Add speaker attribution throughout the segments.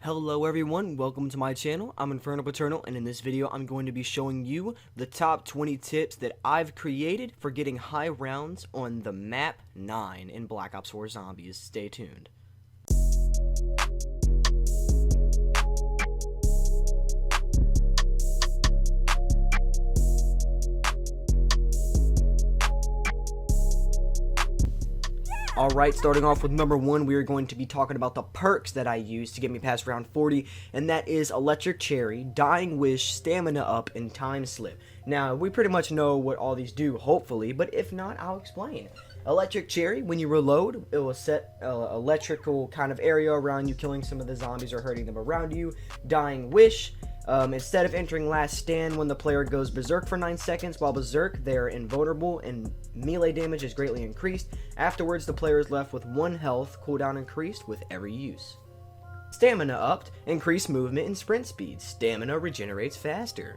Speaker 1: Hello everyone, welcome to my channel. I'm Infernal Paternal, and in this video I'm going to be showing you the top 20 tips that I've created for getting high rounds on the map 9 in Black Ops 4 Zombies. Stay tuned. Alright, starting off with number 1, we are going to be talking about the perks that I use to get me past round 40, and that is Electric Cherry, Dying Wish, Stamina Up, and Time Slip. Now, we pretty much know what all these do, hopefully, but if not, I'll explain. Electric Cherry, when you reload, it will set an electrical kind of area around you, killing some of the zombies or hurting them around you. Dying Wish, instead of entering Last Stand when the player goes Berserk for 9 seconds, while Berserk, they're invulnerable and melee damage is greatly increased. Afterwards, the player is left with 1 health, cooldown increased with every use. Stamina upped, increased movement and sprint speed. Stamina regenerates faster.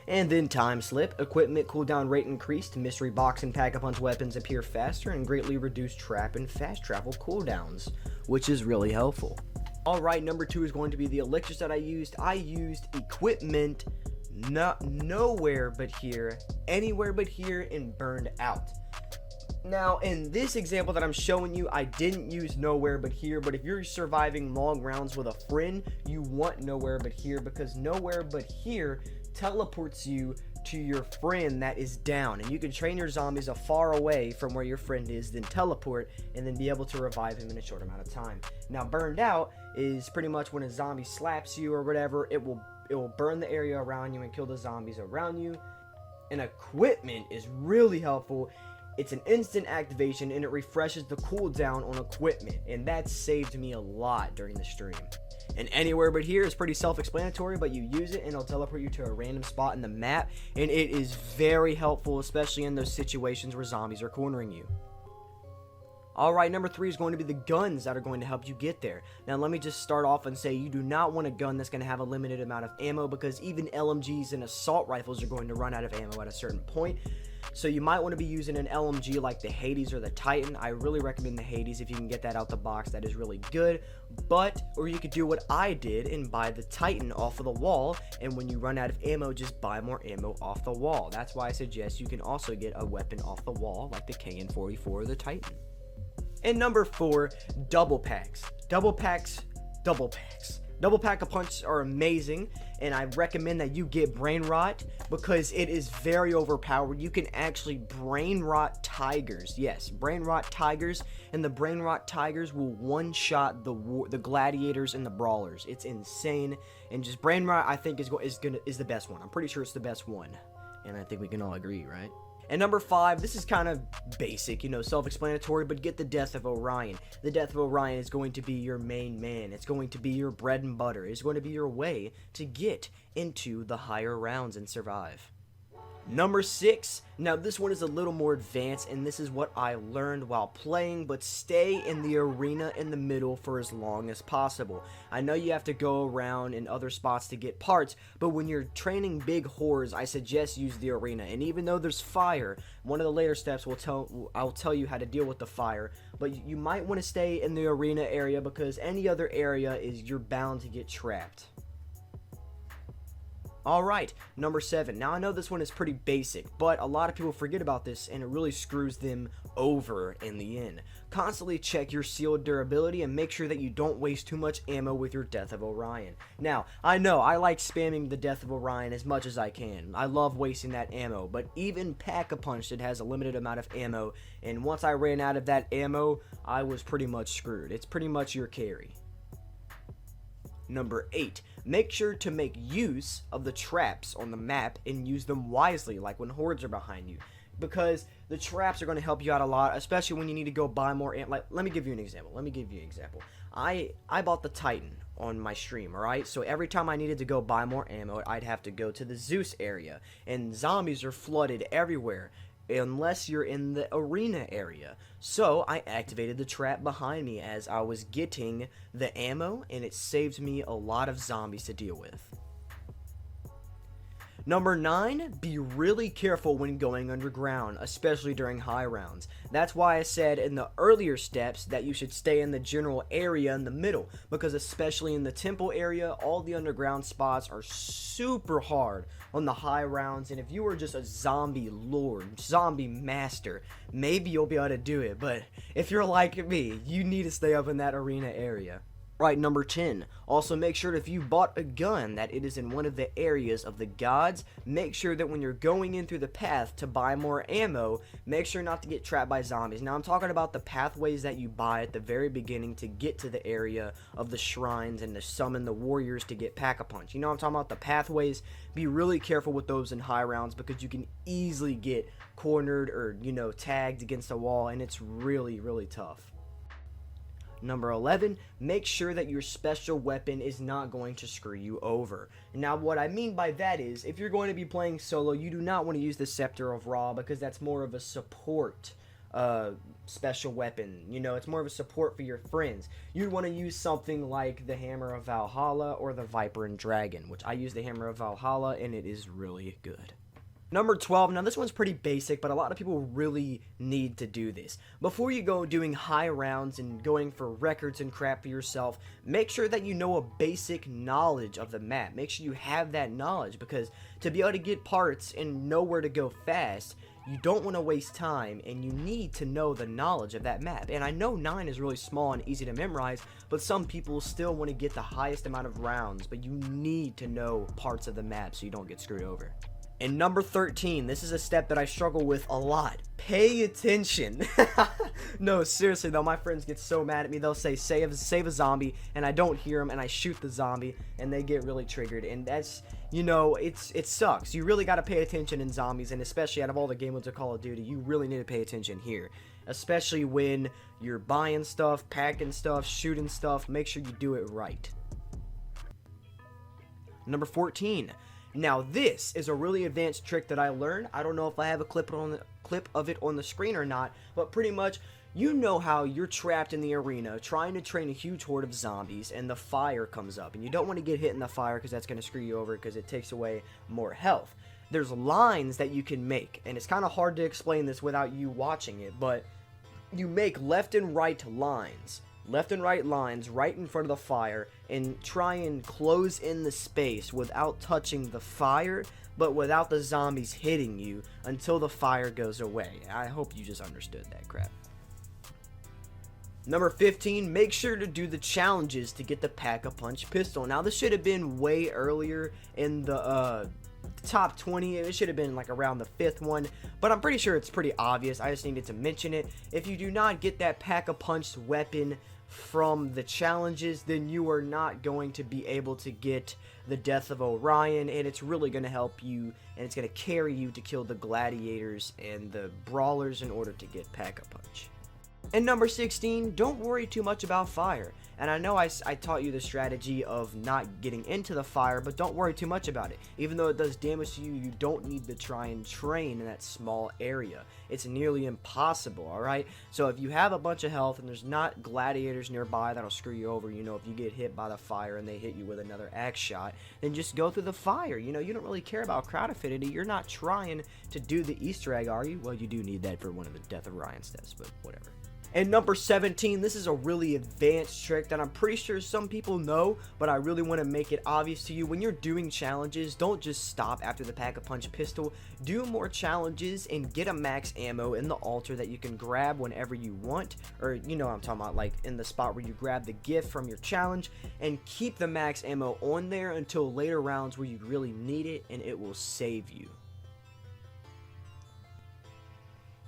Speaker 1: And then Time Slip, equipment cooldown rate increased, mystery box and pack-a-punch weapons appear faster, and greatly reduced trap and fast travel cooldowns, which is really helpful. Alright, number 2 is going to be the elixirs that I used. I used equipment nowhere but here, anywhere but here, and burned out. Now, in this example that I'm showing you, I didn't use nowhere but here, but if you're surviving long rounds with a friend, you want nowhere but here, because nowhere but here teleports you to your friend that is down, and you can train your zombies far away from where your friend is, then teleport, and then be able to revive him in a short amount of time. Now, burned out is pretty much when a zombie slaps you or whatever, it will burn the area around you and kill the zombies around you. And equipment is really helpful. It's an instant activation, and it refreshes the cooldown on equipment, and that saved me a lot during the stream. And anywhere but here is pretty self-explanatory, but you use it and it'll teleport you to a random spot in the map, and it is very helpful, especially in those situations where zombies are cornering you. Alright, number 3 is going to be the guns that are going to help you get there. Now, let me just start off and say you do not want a gun that's going to have a limited amount of ammo, because even LMGs and assault rifles are going to run out of ammo at a certain point. So you might want to be using an LMG like the Hades or the Titan. I really recommend the Hades if you can get that out the box. That is really good. Or you could do what I did and buy the Titan off of the wall, and when you run out of ammo, just buy more ammo off the wall. That's why I suggest you can also get a weapon off the wall like the KN-44 or the Titan. And number 4, double packs. Double packs. Double pack-a-punch are amazing, and I recommend that you get Brain Rot because it is very overpowered. You can actually Brain Rot Tigers. Yes, Brain Rot Tigers, and the Brain Rot Tigers will one-shot the Gladiators and the Brawlers. It's insane, and just Brain Rot I think is the best one. I'm pretty sure it's the best one, and I think we can all agree, right? And number 5, this is kind of basic, self-explanatory, but get the Death of Orion. The Death of Orion is going to be your main man. It's going to be your bread and butter. It's going to be your way to get into the higher rounds and survive. Number 6, now this one is a little more advanced, and this is what I learned while playing, but stay in the arena in the middle for as long as possible. I know you have to go around in other spots to get parts, but when you're training big hordes, I suggest use the arena. And even though there's fire, one of the later steps I'll tell you how to deal with the fire, but you might want to stay in the arena area, because any other area you're bound to get trapped. Alright, number 7. Now, I know this one is pretty basic, but a lot of people forget about this, and it really screws them over in the end. Constantly check your sealed durability and make sure that you don't waste too much ammo with your Death of Orion. Now, I know I like spamming the Death of Orion as much as I can. I love wasting that ammo, but even Pack-a-Punch, it has a limited amount of ammo, and once I ran out of that ammo, I was pretty much screwed. It's pretty much your carry. Number 8, make sure to make use of the traps on the map and use them wisely, like when hordes are behind you, because the traps are going to help you out a lot, especially when you need to go buy more ammo. Like, let me give you an example. I bought the Titan on my stream, alright? So every time I needed to go buy more ammo, I'd have to go to the Zeus area, and zombies are flooded everywhere unless you're in the arena area. So I activated the trap behind me as I was getting the ammo, and it saved me a lot of zombies to deal with. Number 9, be really careful when going underground, especially during high rounds. That's why I said in the earlier steps that you should stay in the general area in the middle, because especially in the temple area, all the underground spots are super hard on the high rounds, and if you are just a zombie lord, zombie master, maybe you'll be able to do it, but if you're like me, you need to stay up in that arena area. Right, number 10. Also make sure that if you bought a gun that it is in one of the areas of the gods. Make sure that when you're going in through the path to buy more ammo, make sure not to get trapped by zombies. Now I'm talking about the pathways that you buy at the very beginning to get to the area of the shrines and to summon the warriors to get Pack-a-Punch. You know what I'm talking about? The pathways. Be really careful with those in high rounds because you can easily get cornered or, tagged against a wall, and it's really, really tough. Number 11, make sure that your special weapon is not going to screw you over. Now, what I mean by that is, if you're going to be playing solo, you do not want to use the Scepter of Ra because that's more of a support special weapon. It's more of a support for your friends. You'd want to use something like the Hammer of Valhalla or the Viper and Dragon, which I use the Hammer of Valhalla, and it is really good. Number 12, now this one's pretty basic, but a lot of people really need to do this. Before you go doing high rounds and going for records and crap for yourself, make sure that you know a basic knowledge of the map. Make sure you have that knowledge, because to be able to get parts and know where to go fast, you don't want to waste time, and you need to know the knowledge of that map. And I know 9 is really small and easy to memorize, but some people still want to get the highest amount of rounds, but you need to know parts of the map so you don't get screwed over. And number 13, this is a step that I struggle with a lot. Pay attention. No, seriously though, my friends get so mad at me. They'll say, save a zombie, and I don't hear them, and I shoot the zombie, and they get really triggered. And that's, it sucks. You really got to pay attention in zombies, and especially out of all the game modes of Call of Duty, you really need to pay attention here. Especially when you're buying stuff, packing stuff, shooting stuff, make sure you do it right. Number 14. Now this is a really advanced trick that I learned. I don't know if I have a clip of it on the screen or not, but pretty much you know how you're trapped in the arena trying to train a huge horde of zombies and the fire comes up, and you don't want to get hit in the fire because that's going to screw you over because it takes away more health. There's lines that you can make, and it's kind of hard to explain this without you watching it, but you make left and right lines right in front of the fire, and try and close in the space without touching the fire, but without the zombies hitting you until the fire goes away. I hope you just understood that crap. Number 15, make sure to do the challenges to get the Pack-a-Punch pistol. Now this should have been way earlier in the top 20. It should have been like around the 5th one, but I'm pretty sure it's pretty obvious. I just needed to mention it. If you do not get that Pack-a-Punch weapon from the challenges, then you are not going to be able to get the Death of Orion, and it's really going to help you, and it's going to carry you to kill the gladiators and the brawlers in order to get Pack-a-Punch. And number 16, don't worry too much about fire. And I know I taught you the strategy of not getting into the fire, but don't worry too much about it. Even though it does damage to you, you don't need to try and train in that small area. It's nearly impossible, alright? So if you have a bunch of health and there's not gladiators nearby that'll screw you over, if you get hit by the fire and they hit you with another axe shot, then just go through the fire. You don't really care about crowd affinity. You're not trying to do the Easter egg, are you? Well, you do need that for one of the Death of Orion steps, but whatever. And number 17, this is a really advanced trick that I'm pretty sure some people know, but I really want to make it obvious to you. When you're doing challenges, don't just stop after the Pack-a-Punch pistol. Do more challenges and get a max ammo in the altar that you can grab whenever you want, or what I'm talking about, like in the spot where you grab the gift from your challenge, and keep the max ammo on there until later rounds where you really need it, and it will save you.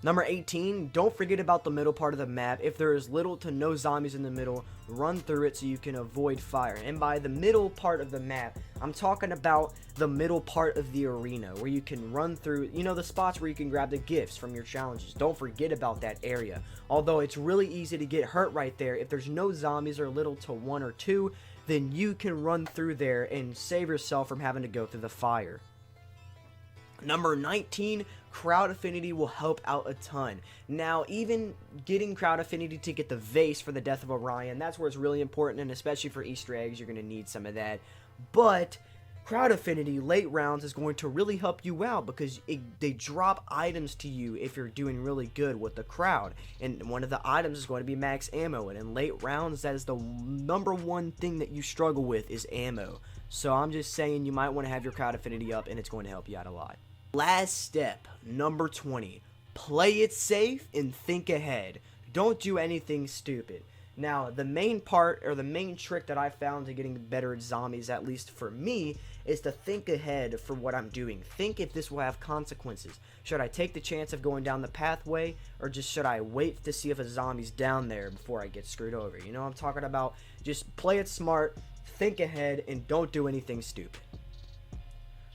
Speaker 1: Number 18, don't forget about the middle part of the map. If there is little to no zombies in the middle, run through it so you can avoid fire. And by the middle part of the map, I'm talking about the middle part of the arena where you can run through, the spots where you can grab the gifts from your challenges. Don't forget about that area. Although it's really easy to get hurt right there, if there's no zombies or little to 1 or 2, then you can run through there and save yourself from having to go through the fire. Number 19, crowd affinity will help out a ton. Now, even getting crowd affinity to get the vase for the Death of Orion, that's where it's really important, and especially for Easter eggs, you're going to need some of that. But Crowd Affinity late rounds is going to really help you out because they drop items to you if you're doing really good with the crowd, and one of the items is going to be max ammo, and in late rounds that is the number one thing that you struggle with is ammo. So I'm just saying you might want to have your Crowd Affinity up, and it's going to help you out a lot. Last step, number 20, play it safe and think ahead. Don't do anything stupid. Now, the main part, or the main trick that I found to getting better at zombies, at least for me, is to think ahead for what I'm doing. Think if this will have consequences. Should I take the chance of going down the pathway, or just should I wait to see if a zombie's down there before I get screwed over? You know what I'm talking about? Just play it smart, think ahead, and don't do anything stupid.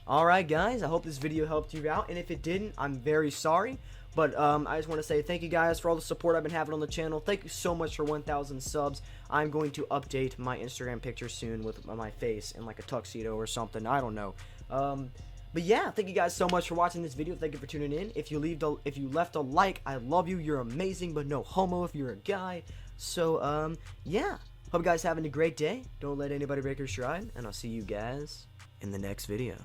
Speaker 1: Alright guys, I hope this video helped you out, and if it didn't, I'm very sorry. But I just want to say thank you guys for all the support I've been having on the channel. Thank you so much for 1,000 subs. I'm going to update my Instagram picture soon with my face in like a tuxedo or something. I don't know. But yeah, thank you guys so much for watching this video. Thank you for tuning in. If you left a like, I love you. You're amazing, but no homo if you're a guy. So yeah. Hope you guys having a great day. Don't let anybody break your stride, and I'll see you guys in the next video.